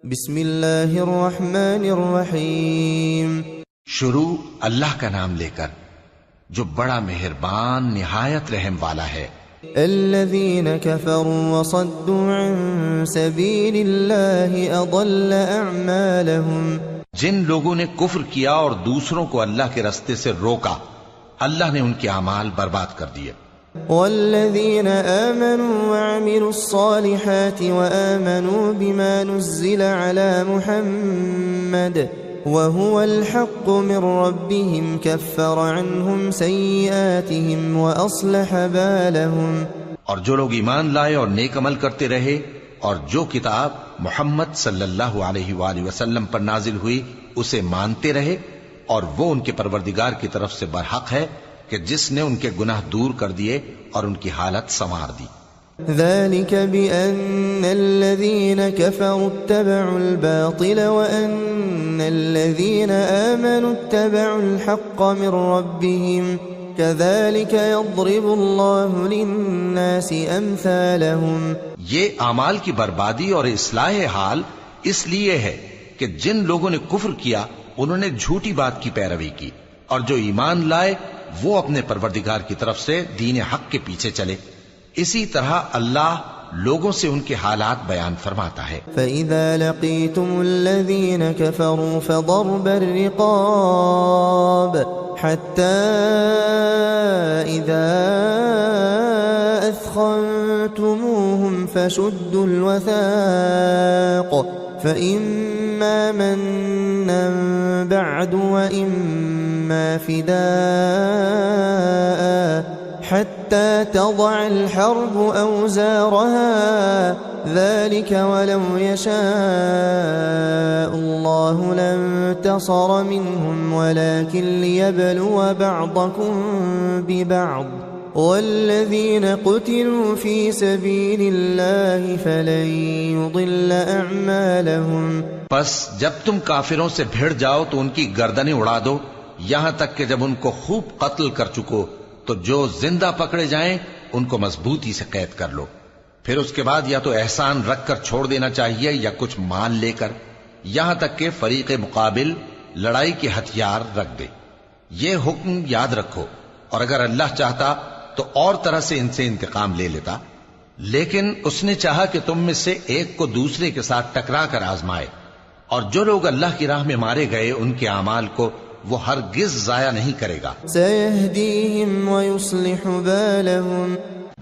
بسم اللہ الرحمن الرحیم۔ شروع اللہ کا نام لے کر جو بڑا مہربان نہایت رحم والا ہے۔ الذین کفروا وصدوا عن سبیل اللہ اضل اعمالهم، جن لوگوں نے کفر کیا اور دوسروں کو اللہ کے راستے سے روکا، اللہ نے ان کے اعمال برباد کر دیے۔ والذین آمنوا وعملوا الصالحات وآمنوا بما نزل على محمد وهو الحق من ربهم كفر عنهم سيئاتهم وأصلح بالهم۔ اور جو لوگ ایمان لائے اور نیک عمل کرتے رہے اور جو کتاب محمد صلی اللہ علیہ وآلہ وسلم پر نازل ہوئی اسے مانتے رہے، اور وہ ان کے پروردگار کی طرف سے برحق ہے کہ جس نے ان کے گناہ دور کر دیے اور ان کی حالت سنوار دی۔ ذلك بأن الذين كفروا اتبعوا الباطل وأن الذين آمنوا اتبعوا الحق من ربهم كذلك يضرب الله للناس أمثالهم۔ یہ اعمال کی بربادی اور اصلاح حال اس لیے ہے کہ جن لوگوں نے کفر کیا انہوں نے جھوٹی بات کی پیروی کی، اور جو ایمان لائے وہ اپنے پروردگار کی طرف سے دین حق کے پیچھے چلے۔ اسی طرح اللہ لوگوں سے ان کے حالات بیان فرماتا ہے۔ فَإِذَا لَقِيتُمُ الَّذِينَ كَفَرُوا فَضَرْبَ الرِّقَابِ حَتَّى إِذَا أَثْخَنْتُمُوهُمْ فَشُدُّوا الْوَثَاقَ فَإِمَّا مَنًّا بَعْدُ وَإِمَّا فِدَاءً حتى تضع الحرب أوزارها ذلك ولو يشاء الله لانتصر منهم ولكن ليبلو بعضكم ببعض والذين قتلوا في سبيل الله فلن يضل أعمالهم۔ پس جب تم کافروں سے بھیڑ جاؤ تو ان کی گردنیں اڑا دو، یہاں تک کہ جب ان کو خوب قتل کر چکو تو جو زندہ پکڑے جائیں ان کو مضبوطی سے قید کر لو، پھر اس کے بعد یا تو احسان رکھ کر چھوڑ دینا چاہیے یا کچھ مال لے کر، یہاں تک کہ فریق مقابل لڑائی کے ہتھیار رکھ دے۔ یہ حکم یاد رکھو، اور اگر اللہ چاہتا تو اور طرح سے ان سے انتقام لے لیتا، لیکن اس نے چاہا کہ تم میں سے ایک کو دوسرے کے ساتھ ٹکرا کر آزمائے، اور جو لوگ اللہ کی راہ میں مارے گئے ان کے اعمال کو وہ ہرگز ضائع نہیں کرے گا۔ سَيَهْدِيهِمْ وَيُصْلِحُ بَالَهُمْ،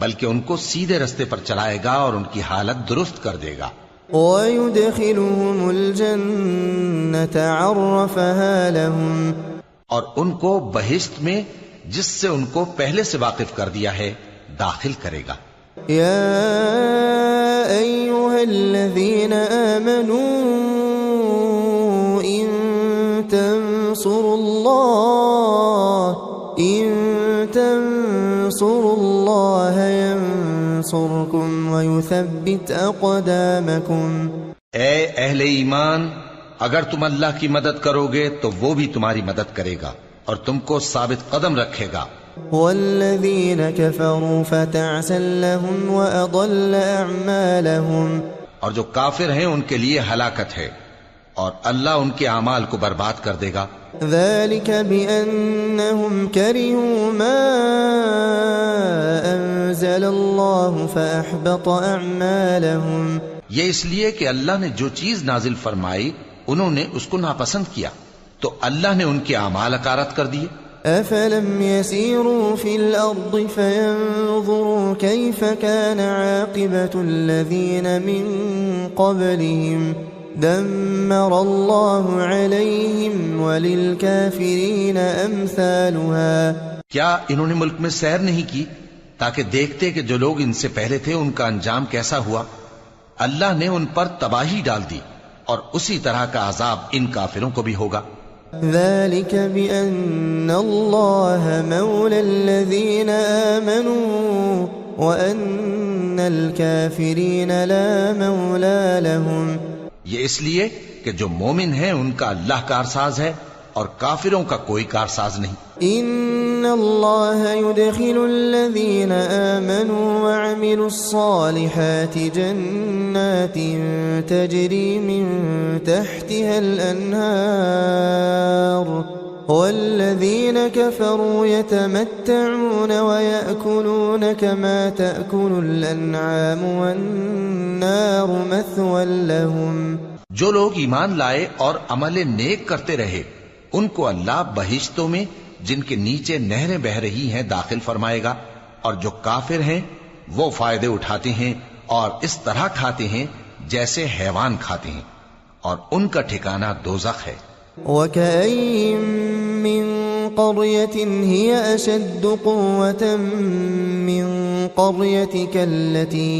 بلکہ ان کو سیدھے رستے پر چلائے گا اور ان کی حالت درست کر دے گا۔ وَيُدْخِلُهُمُ الْجَنَّةَ عَرَّفَهَا لَهُمْ، اور ان کو بہشت میں جس سے ان کو پہلے سے واقف کر دیا ہے داخل کرے گا۔ يَا أَيُّهَا الَّذِينَ آمَنُوا إِن تنصروا الله ينصركم ويثبت أقدامكم۔ اے اہل ایمان، اگر تم اللہ کی مدد کرو گے تو وہ بھی تمہاری مدد کرے گا اور تم کو ثابت قدم رکھے گا۔ والذين كفروا فتعسا لهم وأضل أعمالهم، اور جو کافر ہیں ان کے لیے ہلاکت ہے اور اللہ ان کے اعمال کو برباد کر دے گا۔ ذلك بأنهم كرهوا ما أنزل الله فأحبط أعمالهم، یہ اس لیے کہ اللہ نے جو چیز نازل فرمائی انہوں نے اس کو ناپسند کیا تو اللہ نے ان کے اعمال اکارت کر دیے۔ أفلم يسيروا في الأرض فينظروا كيف كان عاقبة الذين من قبلهم دمر الله عليهم وللكافرين أمثالها۔ کیا انہوں نے ملک میں سیر نہیں کی تاکہ دیکھتے کہ جو لوگ ان سے پہلے تھے ان کا انجام کیسا ہوا؟ اللہ نے ان پر تباہی ڈال دی اور اسی طرح کا عذاب ان کافروں کو بھی ہوگا۔ ذلك بأن الله مولى الذين آمنوا وأن الكافرين لا مولى لهم، یہ اس لیے کہ جو مومن ہیں ان کا اللہ کارساز ہے اور کافروں کا کوئی کارساز نہیں۔ ان اللہ يدخل الذین آمنوا وعملوا الصالحات جنات تجری من تحتها الانہار والذین كفروا يتمتعون ويأكلون كما تأكل الانعام والنار مثوى لهم۔ جو لوگ ایمان لائے اور عمل نیک کرتے رہے ان کو اللہ بہشتوں میں جن کے نیچے نہریں بہ رہی ہیں داخل فرمائے گا، اور جو کافر ہیں وہ فائدے اٹھاتے ہیں اور اس طرح کھاتے ہیں جیسے حیوان کھاتے ہیں، اور ان کا ٹھکانہ دوزخ ہے۔ وَكَأَيٍّ مِّن قَرْيَةٍ هِيَ أَشَدُّ قُوَّةً مِّن قَرْيَتِكَ الَّتِي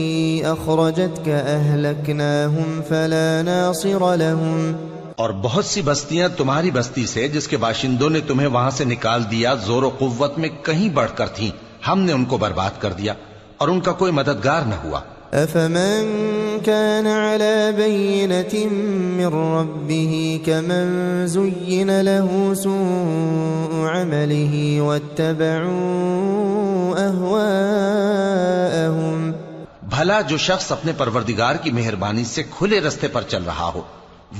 أَخْرَجَتْكَ أَهْلَكْنَاهُمْ فَلَا نَاصِرَ لَهُمْ۔ اور بہت سی بستیاں تمہاری بستی سے جس کے باشندوں نے تمہیں وہاں سے نکال دیا زور و قوت میں کہیں بڑھ کر تھیں، ہم نے ان کو برباد کر دیا اور ان کا کوئی مددگار نہ ہوا۔ أَفَمَنْ كَانَ عَلَى بَيِّنَةٍ مِّن رَّبِّهِ كَمَنْ زُيِّنَ لَهُ سُوءُ عَمَلِهِ وَاتَّبَعُوا أَهْوَاءَهُمْ۔ بھلا جو شخص اپنے پروردگار کی مہربانی سے کھلے رستے پر چل رہا ہو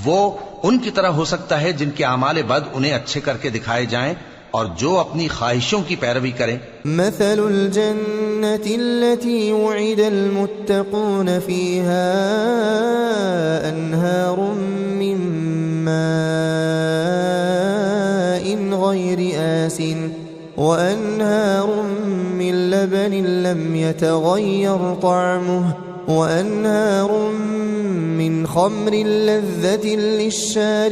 وہ ان کی طرح ہو سکتا ہے جن کے اعمال بد انہیں اچھے کر کے دکھائے جائیں اور جو اپنی خواہشوں کی پیروی کریں۔ مثل الجنة التي وعد المتقون فيها أنهار من ماء غير آسن وأنهار من لبن لم يتغير طعمه وأنهار من خمر لذة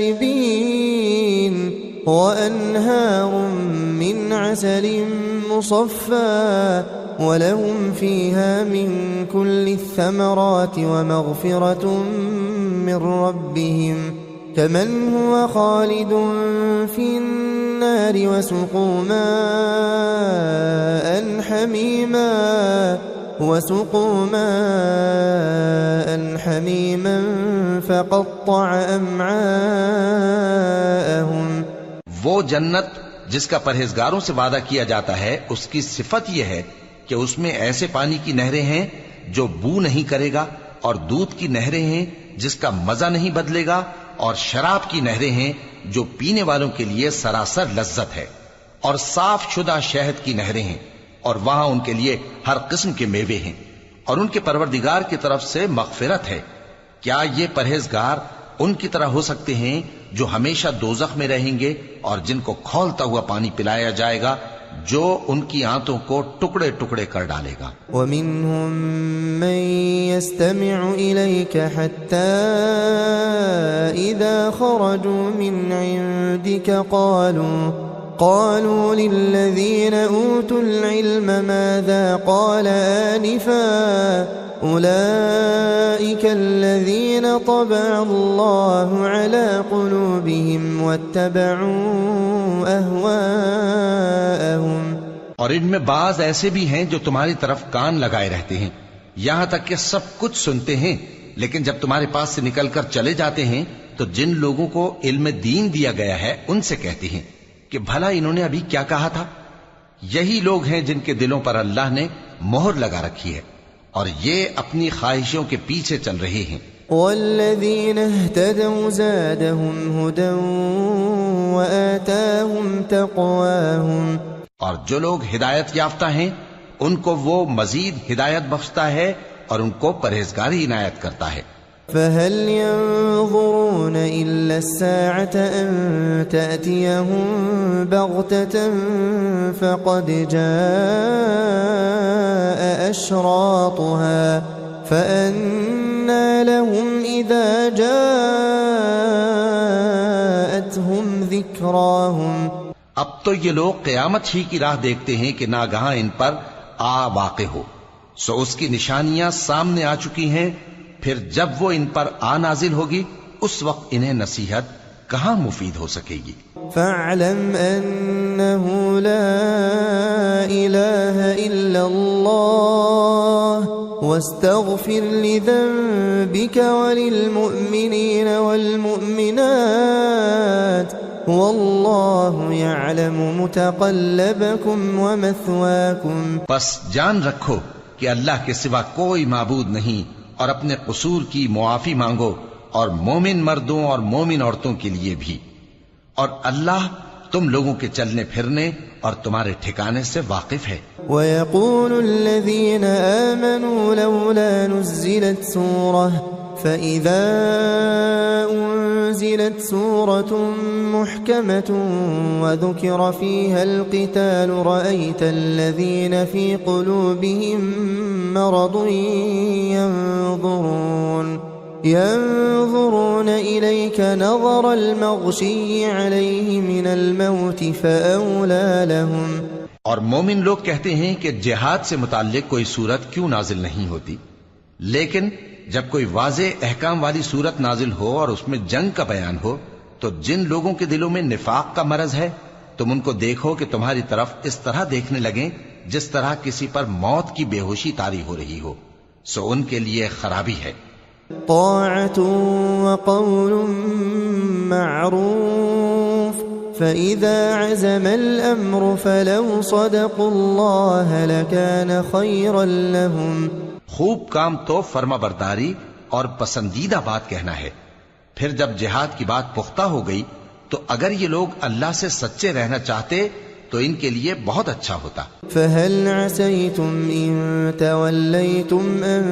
للشاربين وأنهار من عسل مصفى ولهم فيها من كل الثمرات ومغفرة من ربهم كمن هو خالد في النار وسقوا ماء حميما فقطع أمعاءهم۔ وہ جنت جس کا پرہیزگاروں سے وعدہ کیا جاتا ہے اس کی صفت یہ ہے کہ اس میں ایسے پانی کی نہریں ہیں جو بو نہیں کرے گا، اور دودھ کی نہریں ہیں جس کا مزہ نہیں بدلے گا، اور شراب کی نہریں ہیں جو پینے والوں کے لیے سراسر لذت ہے، اور صاف شدہ شہد کی نہریں ہیں، اور وہاں ان کے لیے ہر قسم کے میوے ہیں، اور ان کے پروردگار کی طرف سے مغفرت ہے۔ کیا یہ پرہیزگار ان کی طرح ہو سکتے ہیں جو ہمیشہ دوزخ میں رہیں گے اور جن کو کھولتا ہوا پانی پلایا جائے گا جو ان کی آنتوں کو ٹکڑے ٹکڑے کر ڈالے گا۔ وَمِنْهُمْ مَنْ يَسْتَمِعُ إِلَيْكَ حَتَّى إِذَا خَرَجُوا مِنْ عِنْدِكَ قالوا للذين أوتوا العلم ماذا قال آنفا أولئك الذين طبع الله على قلوبهم واتبعوا أهواءهم۔ اور ان میں بعض ایسے بھی ہیں جو تمہاری طرف کان لگائے رہتے ہیں یہاں تک کہ سب کچھ سنتے ہیں، لیکن جب تمہارے پاس سے نکل کر چلے جاتے ہیں تو جن لوگوں کو علم دین دیا گیا ہے ان سے کہتے ہیں کہ بھلا انہوں نے ابھی کیا کہا تھا۔ یہی لوگ ہیں جن کے دلوں پر اللہ نے مہر لگا رکھی ہے اور یہ اپنی خواہشوں کے پیچھے چل رہے ہیں۔ والذین اہتدوا زادہم ہدی وآتاہم تقواہم۔ اور جو لوگ ہدایت یافتہ ہیں ان کو وہ مزید ہدایت بخشتا ہے اور ان کو پرہیزگاری عنایت کرتا ہے۔ فهل ينظرون إلا الساعة أن تأتيهم بغتة فقد جاء أشراطها فأنى لهم إذا جاءتهم ذكراهم۔ اب تو یہ لوگ قیامت ہی کی راہ دیکھتے ہیں کہ ناگہاں ان پر آ واقع ہو، سو اس کی نشانیاں سامنے آ چکی ہیں، پھر جب وہ ان پر آ نازل ہوگی اس وقت انہیں نصیحت کہاں مفید ہو سکے گی۔ فاعلم انه لا الہ الا اللہ واستغفر لذنبك وللمؤمنین والمؤمنات والله يعلم متقلبكم ومثواكم. بس جان رکھو کہ اللہ کے سوا کوئی معبود نہیں، اور اپنے قصور کی معافی مانگو، اور مومن مردوں اور مومن عورتوں کے لیے بھی، اور اللہ تم لوگوں کے چلنے پھرنے اور تمہارے ٹھکانے سے واقف ہے. ويقول الذين آمنوا لولا نزلت سورة فإذا أنزلت سورة محكمة وذكر فيها القتال رأيت الذين في قلوبهم مرض ينظرون إليك نظر المغشي عليه من الموت فأولى لهم. اور مومن لوگ کہتے ہیں کہ جہاد سے متعلق کوئی صورت کیوں نازل نہیں ہوتی، لیکن جب کوئی واضح احکام والی صورت نازل ہو اور اس میں جنگ کا بیان ہو تو جن لوگوں کے دلوں میں نفاق کا مرض ہے تم ان کو دیکھو کہ تمہاری طرف اس طرح دیکھنے لگیں جس طرح کسی پر موت کی بے ہوشی طاری ہو رہی ہو، سو ان کے لیے خرابی ہے. طاعة وقول معروف فإذا عزم الأمر فلو صدقوا الله لكان خيرا لهم. خوب کام تو فرما برداری اور پسندیدہ بات کہنا ہے. پھر جب جہاد کی بات پختہ ہو گئی تو اگر یہ لوگ اللہ سے سچے رہنا چاہتے تو ان کے لیے بہت اچھا ہوتا. فهل عسيتم إن توليتم أن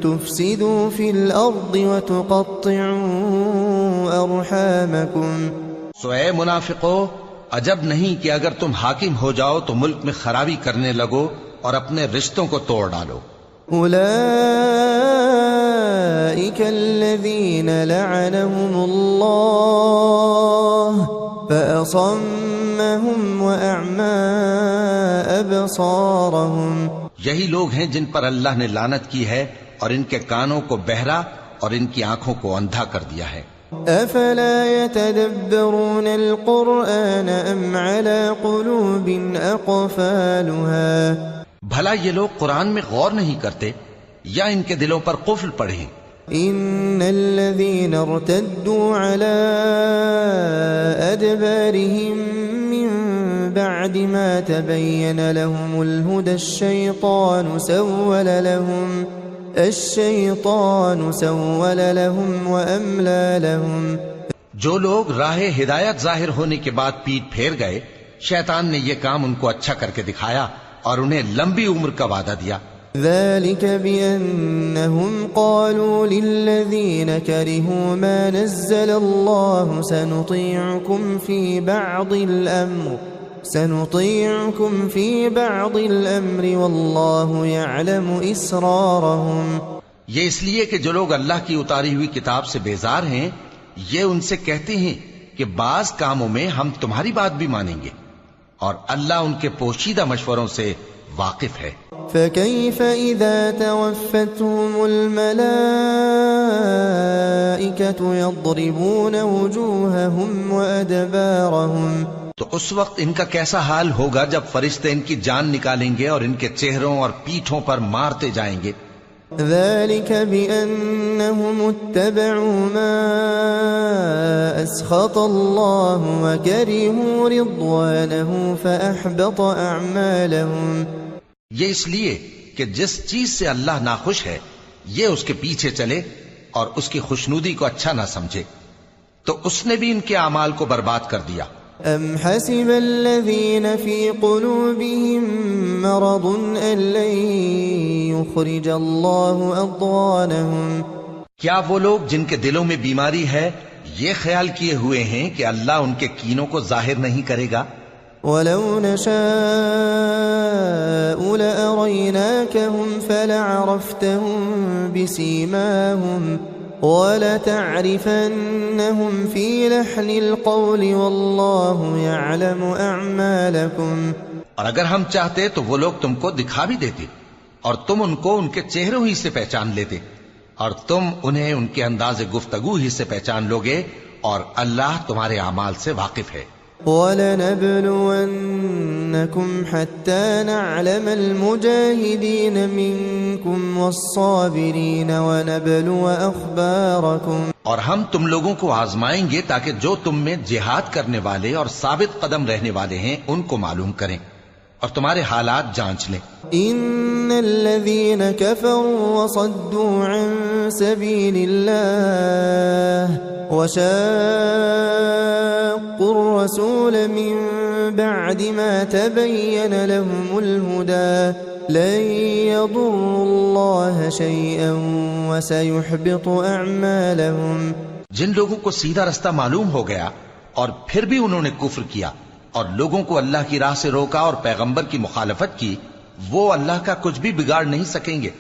تفسدوا في الأرض وتقطعوا أرحامكم. سو اے منافقو، عجب نہیں کہ اگر تم حاکم ہو جاؤ تو ملک میں خرابی کرنے لگو اور اپنے رشتوں کو توڑ ڈالو. أولئك الذين لعنهم الله فأصمهم وأعمى أبصارهم. یہی لوگ ہیں جن پر اللہ نے لعنت کی ہے اور ان کے کانوں کو بہرا اور ان کی آنکھوں کو اندھا کر دیا ہے. أفلا يتدبرون القرآن أم على قلوب أقفالها. بھلا یہ لوگ قرآن میں غور نہیں کرتے یا ان کے دلوں پر قفل پڑے ہیں؟ إن الذين ارتدوا على أدبارهم من بعد ما تبين لهم الهدى الشيطان سول لهم وأملى لهم. جو لوگ راہ ہدایت ظاہر ہونے کے بعد پیٹ پھیر گئے، شیطان نے یہ کام ان کو اچھا کر کے دکھایا اور انہیں لمبی عمر کا وعدہ دیا. ذلك بأنهم قالوا للذين كرهوا ما نزل الله سنطيعكم في بعض الأمر والله يعلم إسرارهم. یہ اس لیے کہ جو لوگ اللہ کی اتاری ہوئی کتاب سے بیزار ہیں یہ ان سے کہتے ہیں کہ بعض کاموں میں ہم تمہاری بات بھی مانیں گے، اور اللہ ان کے پوشیدہ مشوروں سے واقف ہے. فكيف إذا توفتهم الملائكة يضربون وجوههم وأدبارهم. تو اس وقت ان کا کیسا حال ہوگا جب فرشتے ان کی جان نکالیں گے اور ان کے چہروں اور پیٹھوں پر مارتے جائیں گے. ذلك بأنهم اتبعوا ما أسخط الله وكرهوا رضوانه فأحبط أعمالهم. یہ اس لیے کہ جس چیز سے اللہ ناخوش ہے یہ اس کے پیچھے چلے اور اس کی خوشنودی کو اچھا نہ سمجھے تو اس نے بھی ان کے اعمال کو برباد کر دیا. أم حسب الذين في قلوبهم مرض أن لن يخرج الله أضغانهم. کیا وہ لوگ جن کے دلوں میں بیماری ہے یہ خیال کیے ہوئے ہیں کہ اللہ ان کے کینوں کو ظاہر نہیں کرے گا؟ ولو نشاء لأريناكهم فلعرفتهم بسيماهم وَلَتَعْرِفَنَّهُمْ فِي لَحْنِ الْقَوْلِ وَاللَّهُ يَعْلَمُ أَعْمَالَكُمْ. اور اگر ہم چاہتے تو وہ لوگ تم کو دکھا بھی دیتے اور تم ان کو ان کے چہروں ہی سے پہچان لیتے اور تم انہیں ان کے انداز گفتگو ہی سے پہچان لوگے اور اللہ تمہارے اعمال سے واقف ہے. وَلَنَبْلُوَنَّكُمْ حَتَّى نَعْلَمَ الْمُجَاهِدِينَ مِنكُمْ وَالصَّابِرِينَ وَنَبْلُوَ أَخْبَارَكُمْ اور ہم تم لوگوں کو آزمائیں گے تاکہ جو تم میں جہاد کرنے والے اور ثابت قدم رہنے والے ہیں ان کو معلوم کریں اور تمہارے حالات جانچ لیں. إن الذين كفروا وصدوا عن سبيل الله وشاقوا الرسول من بعد ما تبين لهم الهدى لن يضروا الله شيئا وسيحبط أعمالهم. جن لوگوں کو سیدھا رستہ معلوم ہو گیا اور پھر بھی انہوں نے کفر کیا اور لوگوں کو اللہ کی راہ سے روکا اور پیغمبر کی مخالفت کی، وہ اللہ کا کچھ بھی بگاڑ نہیں سکیں گے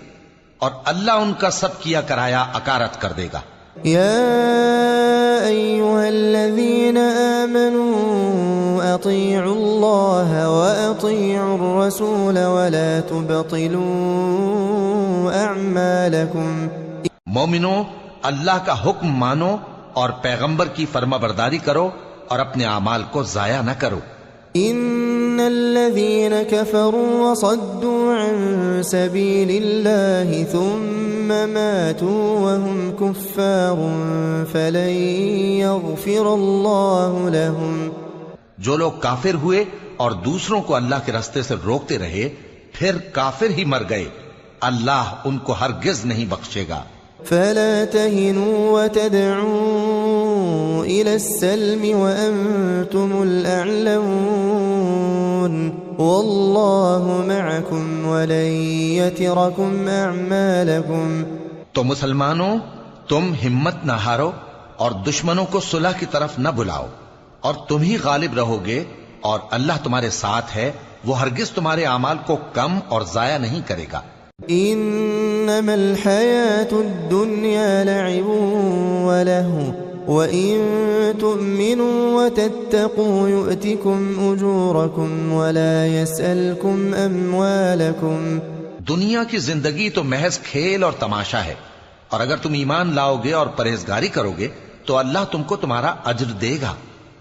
اور اللہ ان کا سب کیا کرایا اکارت کر دے گا. يا أيها الذين آمنوا أطيعوا الله وأطيعوا الرسول ولا تبطلوا أعمالكم. مومنو، اللہ کا حکم مانو اور پیغمبر کی فرما برداری کرو اور اپنے اعمال کو ضائع نہ کرو. إن الذين كفروا وصدوا عن سبيل الله ثم ماتوا وهم كفار فلن يغفر الله لهم. جو لوگ کافر ہوئے اور دوسروں کو اللہ کے راستے سے روکتے رہے پھر کافر ہی مر گئے، اللہ ان کو ہرگز نہیں بخشے گا. فلا تهنوا وتدعوا إلى السلم وأنتم الأعلون والله معكم ولن يتركم أعمالكم. تو مسلمانوں، تم ہمت نہ ہارو اور دشمنوں کو صلح کی طرف نہ بلاؤ اور تم ہی غالب رہو گے اور اللہ تمہارے ساتھ ہے، وہ ہرگز تمہارے اعمال کو کم اور ضائع نہیں کرے گا. إنما الحياة الدنيا لعب ولهو وإن تؤمنوا وتتقوا يؤتكم أجوركم ولا يسألكم أموالكم. دنیا کی زندگی تو محض کھیل اور تماشا ہے، اور اگر تم ایمان لاؤ گے اور پرہیزگاری کرو گے تو اللہ تم کو تمہارا اجر دے گا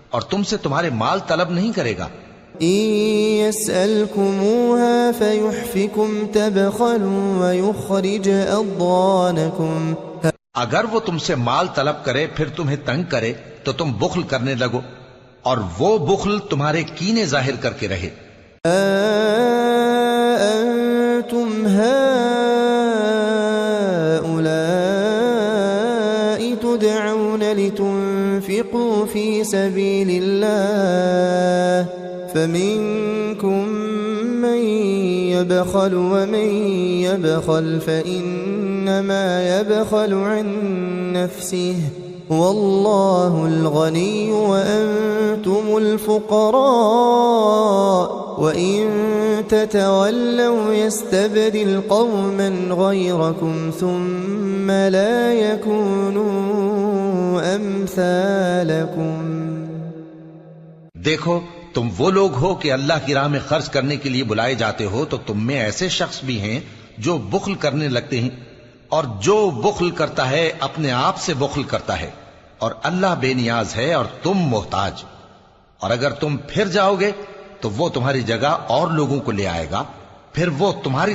اور تم سے تمہارے مال طلب نہیں کرے گا. إن يسألكموها فيحفكم تبخلوا ويخرج أضغانكم. اگر وہ تم سے مال طلب کرے پھر تمہیں تنگ کرے تو تم بخل کرنے لگو اور وہ بخل تمہارے کینے ظاہر کر کے رہے. أنتم هؤلاء تدعون لتنفقوا في سبيل الله فمنكم من يبخل ومن يبخل فإنما يبخل عن نفسه والله الغني وأنتم الفقراء وإن تتولوا يستبدل قوما غيركم ثم لا يكونوا أمثالكم. دیکھو، تم وہ لوگ ہو کہ اللہ کی راہ میں خرچ کرنے کے لیے بلائے جاتے ہو تو تم میں ایسے شخص بھی ہیں جو بخل کرنے لگتے ہیں، اور جو بخل کرتا ہے اپنے آپ سے بخل کرتا ہے، اور اللہ بے نیاز ہے اور تم محتاج. اور اگر تم پھر جاؤ گے تو وہ تمہاری جگہ اور لوگوں کو لے آئے گا، پھر وہ تمہاری